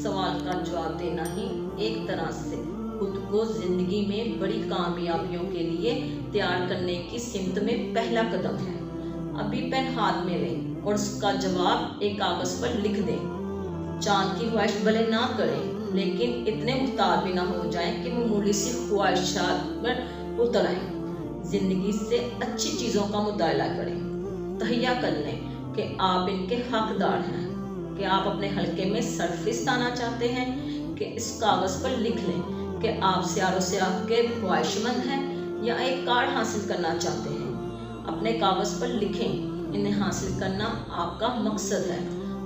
सवाल का जवाब देना ही एक तरह से खुद को जिंदगी में बड़ी कामयाबियों के लिए तैयार करने की सिमत में पहला कदम है। अभी पेन हाथ में लें और उसका जवाब एक कागज पर लिख दें। चांद की ख्वाहिश भले ना करें, लेकिन इतने मुख्तार भी ना हो जाएं कि मामूली सी ख्वाहिशात पर उतर आए। जिंदगी से अच्छी चीज़ों का मुताला करें। तहैया कर लें कि आप इनके हकदार हैं। कि आप अपने हलके में सरफिस्त आना चाहते हैं, कि इस कागज़ पर लिख लें कि आप सियारों से आपके ख्वाहिशमंद हैं या एक कार्ड हासिल करना चाहते हैं। अपने कागज़ पर लिखें, इन्हें हासिल करना आपका मकसद है।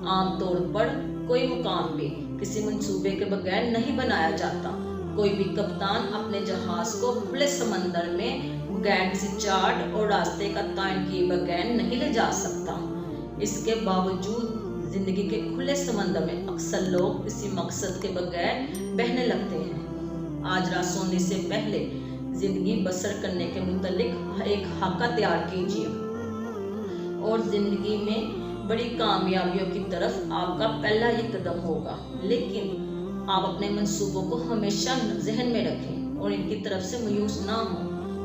आमतौर पर कोई मुकाम भी किसी मंसूबे के बगैर नहीं बनाया जाता। कोई भी कप्तान अपने जहाज को खुले समंदर में बगैर किसी चार्ट और रास्ते का तयन किए बगैर नहीं ले जा सकता। इसके बावजूद जिंदगी के खुले समंदर में अक्सर लोग किसी मकसद के बगैर बहने लगते हैं। आज रात सोने से पहले जिंदगी बसर करने के मुतालिक एक खाका तैयार कीजिए और जिंदगी में बड़ी कामयाबियों की तरफ आपका पहला ये कदम होगा। लेकिन आप अपने मंसूबों को हमेशा जहन में रखें और इनकी तरफ से मायूस ना हो।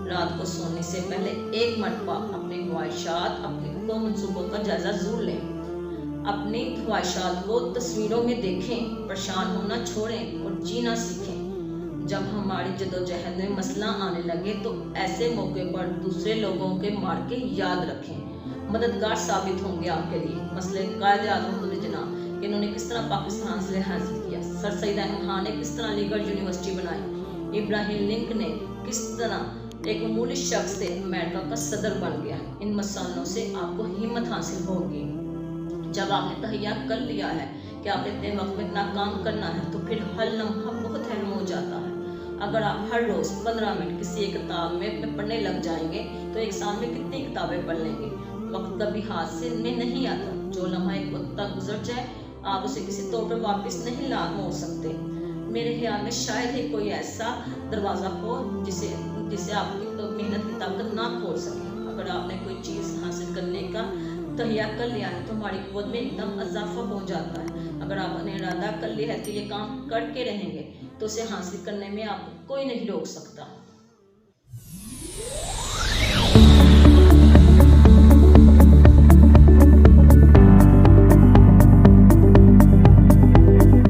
रात को सोने से पहले एक मरतबा अपनी ख्वाहिशात, अपने मंसूबों का जायजा जरूर लें। अपनी ख्वाहिशात को तस्वीरों में देखें, परेशान होना छोड़ें और जीना सीखें। जब हमारी जदोजहद में मसला आने लगे तो ऐसे मौके पर दूसरे लोगों के मार्के याद रखें, मददगार साबित होंगे आपके लिए। मसले कायदे आज़म ने जनाब कि इन्होंने किस तरह पाकिस्तान से हासिल किया, सर सईद अहमद खान ने किस तरह अलीगढ़ यूनिवर्सिटी बनाई, इब्राहिम लिंकन ने किस तरह एक मामूली शख्स से अमेरिका का सदर बन गया। इन मसालों से आपको हिम्मत हासिल होगी। जब आपने तहैया कर लिया है कि आपने इतने वक्त में इतना काम करना है, तो फिर हर लम्हा बहुत अहम हो जाता है। अगर आप हर रोज़ 15 मिनट किसी एक किताब में पढ़ने लग जाएंगे तो एक साल में कितनी किताबें पढ़ लेंगे। वक्त कभी हाथ से में नहीं आता। जो लम्हा एक वक्त तक गुजर जाए, आप उसे किसी तौर पर वापस नहीं ला हो सकते। मेरे ख्याल में शायद ही कोई ऐसा दरवाज़ा हो जिसे आपकी तो मेहनत की ताकत ना खोल सके। अगर आपने कोई चीज़ हासिल करने का तहैया कर लिया है तो हमारी क़ुव्वत में एकदम इजाफा हो जाता है। अगर आपने इरादा कर लिया है कि ये काम करके रहेंगे तो उसे हासिल करने में आपको कोई नहीं रोक सकता।